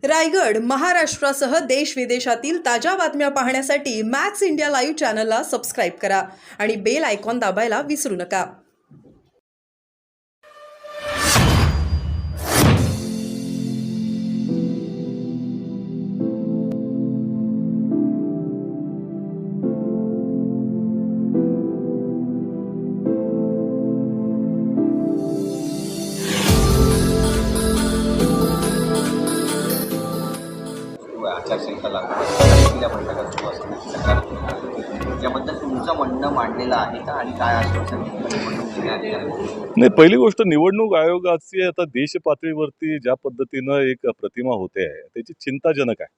रायगड, महाराष्ट्रासह देश विदेशातील ताज्या बातम्या पाहण्यासाठी मॅक्स इंडिया लाईव्ह चॅनलला सबस्क्राईब करा आणि बेल आयकॉन दाबायला विसरू नका. आचारसंहिता लागू बैठका सुरू असण्याची तक्रार केली. याबद्दल तुमचं म्हणणं मांडलेलं आहे का आणि काय आश्वासन निवडणूक घेण्यात आली? नाही, पहिली गोष्ट निवडणूक आयोगाची आता देश पातळीवरती ज्या पद्धतीनं एक प्रतिमा होते आहे त्याची चिंताजनक आहे.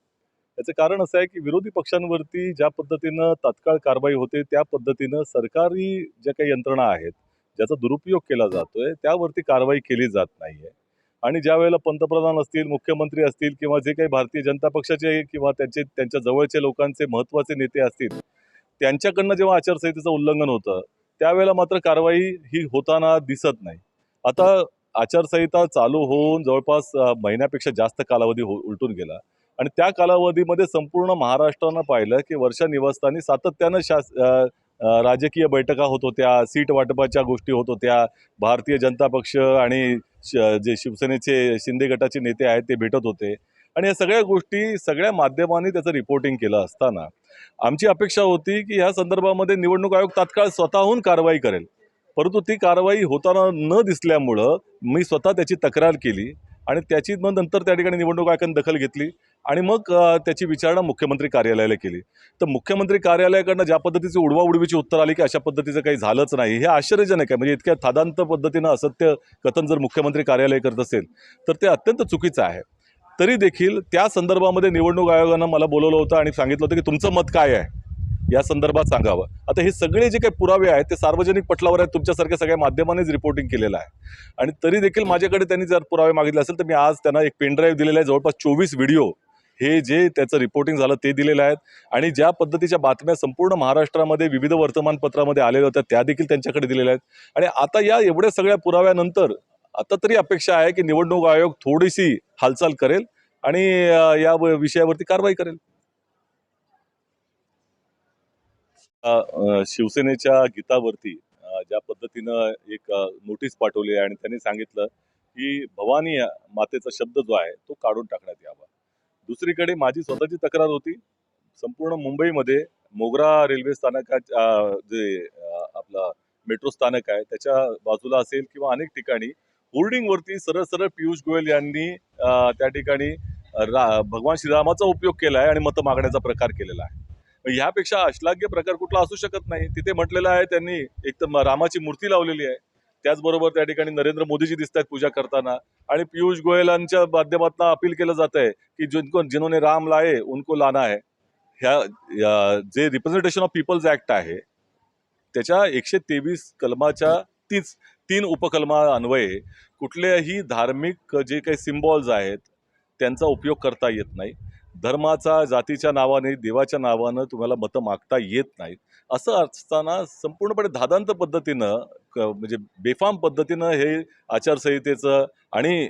याचं कारण असं आहे की विरोधी पक्षांवरती ज्या पद्धतीनं तात्काळ कारवाई होते त्या पद्धतीनं सरकारी ज्या काही यंत्रणा आहेत ज्याचा दुरुपयोग केला जातोय त्यावरती कारवाई केली जात नाहीये. आणि ज्या वेळेला पंतप्रधान असतील, मुख्यमंत्री असतील किंवा जे काही भारतीय जनता पक्षाचे किंवा त्यांच्या जवळचे लोकांचे महत्त्वाचे नेते असतील त्यांच्याकडनं जेव्हा आचारसंहितेचं उल्लंघन होतं त्यावेळेला मात्र कारवाई ही होताना दिसत नाही. आता आचारसंहिता चालू होऊन जवळपास महिन्यापेक्षा जास्त कालावधी उलटून गेला आणि त्या कालावधीमध्ये संपूर्ण महाराष्ट्रानं पाहिलं की वर्षा निवासस्थानी सातत्यानं राजकीय बैठका होत होत्या, सीट वाटपाच्या गोष्टी होत होत्या, भारतीय जनता पक्ष आणि जे शिवसेनेचे शिंदे गटाचे नेते आहेत ते भेटत होते आणि या सगळ्या गोष्टी सगळ्या माध्यमांनी त्याचं रिपोर्टिंग केलं असताना आमची अपेक्षा होती की ह्या संदर्भामध्ये निवडणूक आयोग तात्काळ स्वतःहून कारवाई करेल. परंतु ती कारवाई होताना न दिसल्यामुळं मी स्वतः त्याची तक्रार केली आणि त्याची मग नंतर त्या ठिकाणी निवडणूक आयोगाने दखल घेतली आणि मग त्याची विचारणा मुख्यमंत्री कार्यालयाला केली. तर मुख्यमंत्री कार्यालयाकडनं ज्या पद्धतीची उडवाउडवीची उत्तर आली की अशा पद्धतीचं काही झालंच नाही, हे आश्चर्यजनक आहे. म्हणजे इतक्या थादांत पद्धतीनं असत्य कथन जर मुख्यमंत्री कार्यालय करत असेल तर ते अत्यंत चुकीचं आहे. तरी देखील त्या संदर्भामध्ये निवडणूक आयोगानं मला बोलवलं होतं आणि सांगितलं होतं की तुमचं मत काय आहे या संदर्भात सांगावं. आता हे सगळे जे काही पुरावे आहेत ते सार्वजनिक पटलावर आहेत, तुमच्यासारख्या सगळ्या माध्यमांनीच रिपोर्टिंग केलेलं आहे. आणि तरी देखील माझ्याकडे त्यांनी जर पुरावे मागितले असेल तर मी आज त्यांना एक पेनड्राईव्ह दिलेला आहे, जवळपास 24 व्हिडिओ हे जे त्याचं रिपोर्टिंग झालं ते दिलेलं आहेत आणि ज्या पद्धतीच्या बातम्या संपूर्ण महाराष्ट्रामध्ये विविध वर्तमानपत्रामध्ये आलेल्या होत्या त्या देखील त्यांच्याकडे दिलेल्या आहेत. आणि आता या एवढ्या सगळ्या पुराव्यानंतर आता तरी अपेक्षा आहे की निवडणूक आयोग थोडीशी हालचाल करेल आणि या विषयावरती कारवाई करेल. शिवसेनेच्या गीतावरती ज्या पद्धतीनं एक नोटीस पाठवली आहे आणि त्यांनी सांगितलं की भवानी मातेचा शब्द जो आहे तो काढून टाकण्यात यावा. दुसरीकडे माझी स्वतःची तक्रार होती, संपूर्ण मुंबईमध्ये मोगरा रेल्वे स्थानकात जे आपलं मेट्रो स्थानक आहे त्याच्या बाजूला असेल किंवा अनेक ठिकाणी होर्डिंगवरती सरळ सरळ पियुष गोयल यांनी त्या ठिकाणी भगवान श्रीरामाचा उपयोग केला आहे आणि मतं मागण्याचा प्रकार केलेला आहे. ह्यापेक्षा अश्लाघ्य प्रकार कुठला असू शकत नाही. तिथे म्हटलेलं आहे त्यांनी एक तर रामाची मूर्ती लावलेली आहे, त्याचबरोबर त्या ठिकाणी नरेंद्र मोदीजी दिसत आहेत पूजा करताना आणि पियुष गोयलांच्या माध्यमातून अपील केलं जात आहे की जिन्होंने राम लाए उनको लाना है. ह्या जे रिप्रेझेंटेशन ऑफ पीपल्स ऍक्ट आहे त्याच्या 123 कलमाच्या 3 उपकलमा अन्वये कुठल्याही धार्मिक जे काही सिम्बॉल्स आहेत त्यांचा उपयोग करता येत नाही. धर्माचा, जातीच्या नावाने, देवाच्या नावानं तुम्हाला मतं मागता येत नाहीत. असं असताना संपूर्णपणे धादांत पद्धतीनं म्हणजे बेफाम पद्धतीनं हे आचारसंहितेचं आणि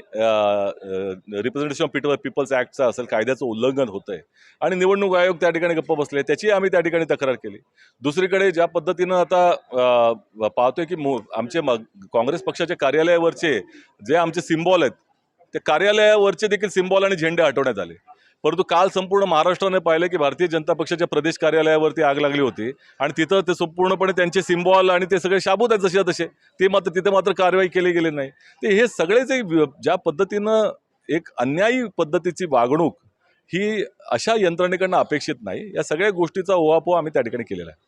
रिप्रेझेंटेशन ऑफ पीपल्स ॲक्टचं असेल कायद्याचं उल्लंघन होतं आहे आणि निवडणूक आयोग त्या ठिकाणी गप्प बसले, त्याची आम्ही त्या ठिकाणी तक्रार केली. दुसरीकडे ज्या पद्धतीनं आता पाहतोय की आमचे काँग्रेस पक्षाच्या कार्यालयावरचे जे आमचे सिम्बॉल आहेत त्या कार्यालयावरचे देखील सिम्बॉल आणि झेंडे हटवण्यात आले. परंतु काल संपूर्ण महाराष्ट्राने पाहिलं की भारतीय जनता पक्षाच्या प्रदेश कार्यालयावरती आग लागली होती आणि तिथं ते संपूर्णपणे त्यांचे सिम्बॉल आणि ते सगळे शाबूत आहेत जसे तसे, ते मात्र तिथे मात्र कारवाई केली गेली नाही. ते हे सगळे जे ज्या पद्धतीनं एक अन्यायी पद्धतीची वागणूक ही अशा यंत्रणेकडनं अपेक्षित नाही. या सगळ्या गोष्टीचा उहापोह आम्ही त्या ठिकाणी केलेला आहे.